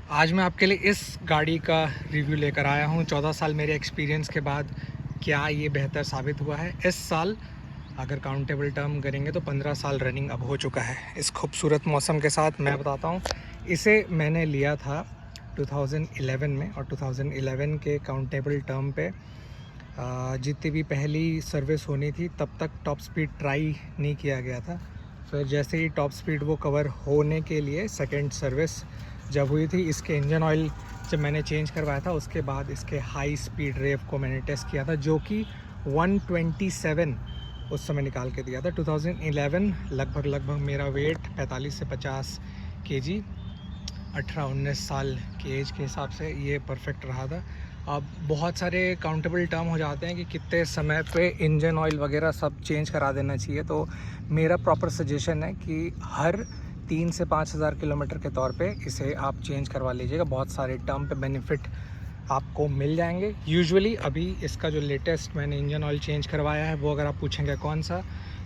आज मैं आपके लिए इस गाड़ी का रिव्यू लेकर आया हूँ। 14 साल मेरे एक्सपीरियंस के बाद क्या ये बेहतर साबित हुआ है। इस साल अगर काउंटेबल टर्म करेंगे तो 15 साल रनिंग अब हो चुका है। इस खूबसूरत मौसम के साथ मैं बताता हूँ, इसे मैंने लिया था 2011 में, और 2011 के काउंटेबल टर्म पे जितनी भी पहली सर्विस होनी थी तब तक टॉप स्पीड ट्राई नहीं किया गया था। फिर जैसे ही टॉप स्पीड वो कवर होने के लिए सेकंड सर्विस जब हुई थी, इसके इंजन ऑयल जब मैंने चेंज करवाया था उसके बाद इसके हाई स्पीड रेव को मैंने टेस्ट किया था, जो कि 127 उस समय निकाल के दिया था। 2011 लगभग मेरा वेट 45 से 50 केजी, 18-19 साल के एज के हिसाब से ये परफेक्ट रहा था। अब बहुत सारे काउंटेबल टर्म हो जाते हैं कि कितने समय पे इंजन ऑयल वगैरह सब चेंज करा देना चाहिए, तो मेरा प्रॉपर सजेशन है कि हर 3 से 5 हज़ार किलोमीटर के तौर पे इसे आप चेंज करवा लीजिएगा। बहुत सारे टर्म पे बेनिफिट आपको मिल जाएंगे। यूजुअली अभी इसका जो लेटेस्ट मैंने इंजन ऑयल चेंज करवाया है वो अगर आप पूछेंगे कौन सा,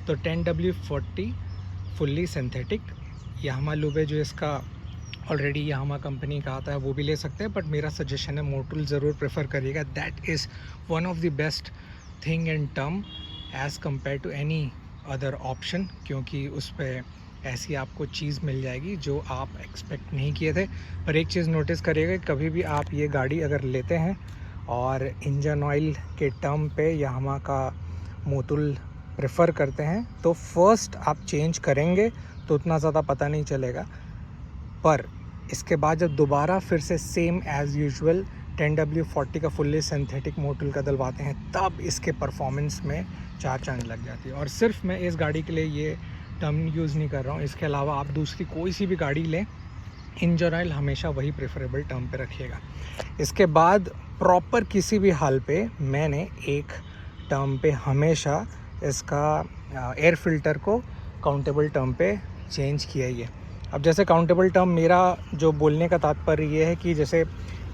तो 10W40 फुल्ली सिंथेटिक यामा लूबे जो इसका ऑलरेडी यामा कंपनी का आता है वो भी ले सकते हैं, बट मेरा सजेशन है मोटुल ज़रूर प्रेफर करिएगा। That is one of the best thing in term as compare to any other option, क्योंकि उस पर ऐसी आपको चीज़ मिल जाएगी जो आप एक्सपेक्ट नहीं किए थे। पर एक चीज़ नोटिस करिएगा, कभी भी आप ये गाड़ी अगर लेते हैं और इंजन ऑयल के टर्म पे यामा का मोटुल प्रेफर करते हैं तो फर्स्ट आप चेंज करेंगे तो उतना ज़्यादा पता नहीं चलेगा, पर इसके बाद जब दोबारा फिर से सेम एज़ यूजुअल 10W40 का फुल्ली सिंथेटिक मोटुल का डलवाते हैं तब इसके परफॉर्मेंस में चार चांद लग जाती है। और सिर्फ मैं इस गाड़ी के लिए ये टर्म यूज़ नहीं कर रहा हूँ, इसके अलावा आप दूसरी कोई सी भी गाड़ी लें, इंजन ऑयल हमेशा वही प्रेफरेबल टर्म पे रखिएगा। इसके बाद प्रॉपर किसी भी हाल पे मैंने एक टर्म पे हमेशा इसका एयर फिल्टर को काउंटेबल टर्म पे चेंज किया ही है। अब जैसे काउंटेबल टर्म, मेरा जो बोलने का तात्पर्य ये है कि जैसे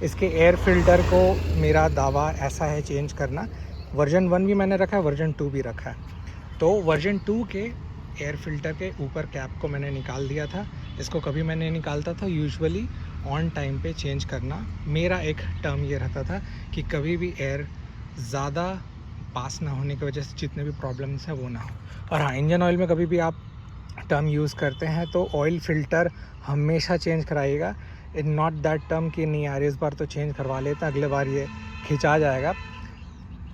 इसके एयर फिल्टर को मेरा दावा ऐसा है चेंज करना, वर्जन 1 भी मैंने रखा है, वर्जन 2 भी रखा है। तो वर्जन 2 के एयर फिल्टर के ऊपर कैप को मैंने निकाल दिया था, इसको कभी मैं नहीं निकालता था। यूजुअली ऑन टाइम पे चेंज करना मेरा एक टर्म ये रहता था कि कभी भी एयर ज़्यादा पास ना होने की वजह से जितने भी प्रॉब्लम्स हैं वो ना हो। और हाँ, इंजन ऑयल में कभी भी आप टर्म यूज़ करते हैं तो ऑयल फ़िल्टर हमेशा चेंज कराइएगा। इन नॉट दैट टर्म कि नहीं यार इस बार तो चेंज करवा लेते हैं, अगले बार ये खिंचा जाएगा।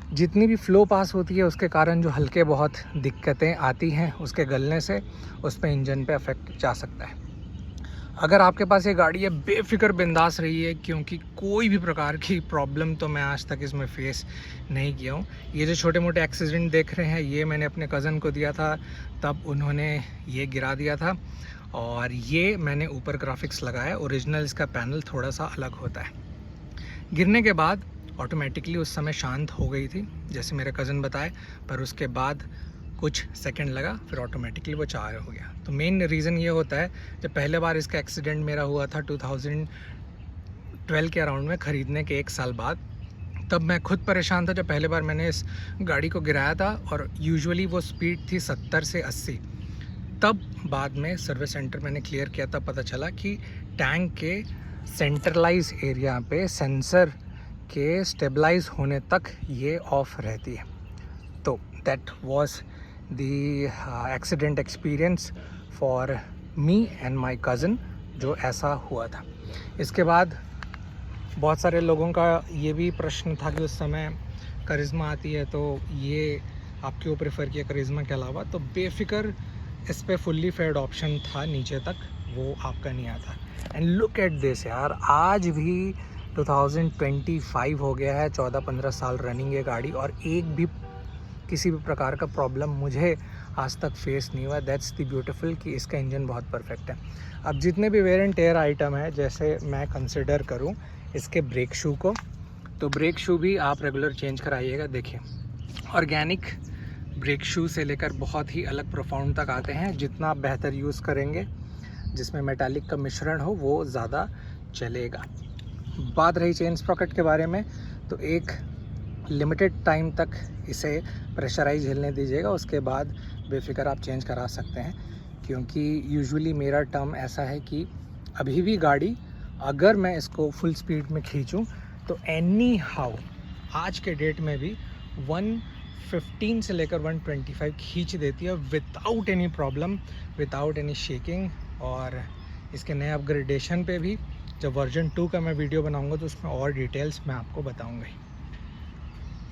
जितनी भी फ़्लो पास होती है उसके कारण जो हल्के बहुत दिक्कतें आती हैं उसके गलने से, उस पर इंजन पे अफेक्ट जा सकता है। अगर आपके पास ये गाड़ी है, बेफिक्र बिंदास रहिए, क्योंकि कोई भी प्रकार की प्रॉब्लम तो मैं आज तक इसमें फेस नहीं किया हूँ। ये जो छोटे मोटे एक्सीडेंट देख रहे हैं ये मैंने अपने कज़न को दिया था, तब उन्होंने ये गिरा दिया था, और ये मैंने ऊपर ग्राफिक्स लगाया। ओरिजिनल इसका पैनल थोड़ा सा अलग होता है। गिरने के बाद ऑटोमेटिकली उस समय शांत हो गई थी जैसे मेरे कज़न बताए, पर उसके बाद कुछ सेकंड लगा फिर ऑटोमेटिकली वो चालू हो गया। तो मेन रीज़न ये होता है, जब पहले बार इसका एक्सीडेंट मेरा हुआ था 2012 के अराउंड में, ख़रीदने के 1 साल बाद, तब मैं खुद परेशान था जब पहले बार मैंने इस गाड़ी को गिराया था, और यूजुअली वो स्पीड थी 70 से 80। तब बाद में सर्विस सेंटर मैंने क्लियर किया, तब पता चला कि टैंक के सेंट्रलाइज एरिया पे सेंसर के स्टेबलाइज होने तक ये ऑफ रहती है। तो that was the accident experience for me and my cousin जो ऐसा हुआ था। इसके बाद बहुत सारे लोगों का ये भी प्रश्न था कि उस समय करिश्मा आती है तो ये आप क्यों प्रेफर किया करिश्मा के अलावा, तो बेफिक्र इस पे फुल्ली फेयर्ड ऑप्शन था नीचे तक, वो आपका नहीं आता। एंड लुक एट दिस यार, आज भी 2025 हो गया है, 14-15 साल रनिंग है गाड़ी, और एक भी किसी भी प्रकार का प्रॉब्लम मुझे आज तक फेस नहीं हुआ। दैट्स द ब्यूटीफुल कि इसका इंजन बहुत परफेक्ट है। अब जितने भी वेयर एंड टेयर आइटम है, जैसे मैं कंसिडर करूं इसके ब्रेक शू को, तो ब्रेक शू भी आप रेगुलर चेंज कराइएगा। देखिए, ऑर्गेनिक ब्रेक शू से लेकर बहुत ही अलग प्रोफाउंड तक आते हैं। जितना आप बेहतर यूज़ करेंगे, जिसमें मेटालिक का मिश्रण हो, वो ज़्यादा चलेगा। बात रही चेन स्प्रॉकेट के बारे में, तो एक लिमिटेड टाइम तक इसे प्रेशराइज हिलने दीजिएगा, उसके बाद बेफिक्र आप चेंज करा सकते हैं। क्योंकि यूजुअली मेरा टर्म ऐसा है कि अभी भी गाड़ी अगर मैं इसको फुल स्पीड में खींचूं तो एनी हाउ आज के डेट में भी 115 से लेकर 125 खींच देती है without any problem, without any shaking. और इसके नए अपग्रेडेशन पे भी जब वर्जन 2 का मैं वीडियो बनाऊंगा तो उसमें और डिटेल्स मैं आपको बताऊंगा।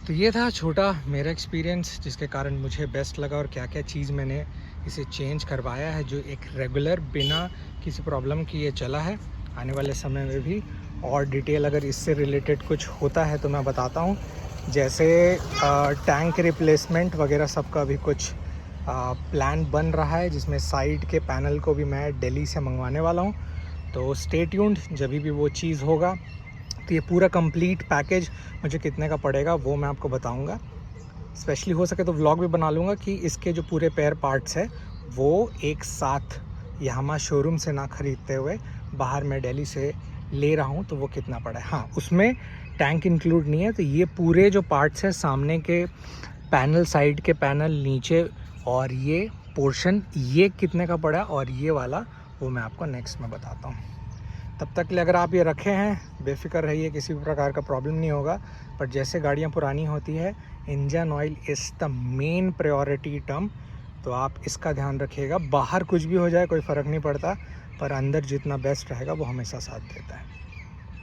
तो ये था छोटा मेरा एक्सपीरियंस जिसके कारण मुझे बेस्ट लगा और क्या क्या चीज़ मैंने इसे चेंज करवाया है, जो एक रेगुलर बिना किसी प्रॉब्लम की ये चला है। आने वाले समय में भी और डिटेल अगर इससे रिलेटेड कुछ होता है तो मैं बताता हूँ। जैसे टैंक रिप्लेसमेंट वगैरह सबका भी कुछ प्लान बन रहा है, जिसमें साइड के पैनल को भी मैं दिल्ली से मंगवाने वाला हूँ। तो स्टे ट्यून्ड, जब भी वो चीज़ होगा तो ये पूरा कंप्लीट पैकेज मुझे कितने का पड़ेगा वो मैं आपको बताऊंगा। स्पेशली हो सके तो व्लॉग भी बना लूँगा कि इसके जो पूरे पेयर पार्ट्स है वो एक साथ यामा शोरूम से ना ख़रीदते हुए बाहर मैं दिल्ली से ले रहा हूँ तो वो कितना पड़ा है। हाँ, उसमें टैंक इंक्लूड नहीं है। तो ये पूरे जो पार्ट्स है, सामने के पैनल, साइड के पैनल, नीचे और ये पोर्शन, ये कितने का पड़ा और ये वाला वो मैं आपको नेक्स्ट में बताता हूँ। तब तक के लिए अगर आप ये रखे हैं बेफिक्र रहिए, किसी भी प्रकार का प्रॉब्लम नहीं होगा। पर जैसे गाड़ियाँ पुरानी होती है, engine oil is the main priority term, तो आप इसका ध्यान रखिएगा। बाहर कुछ भी हो जाए कोई फ़र्क नहीं पड़ता, पर अंदर जितना बेस्ट रहेगा वो हमेशा साथ देता है।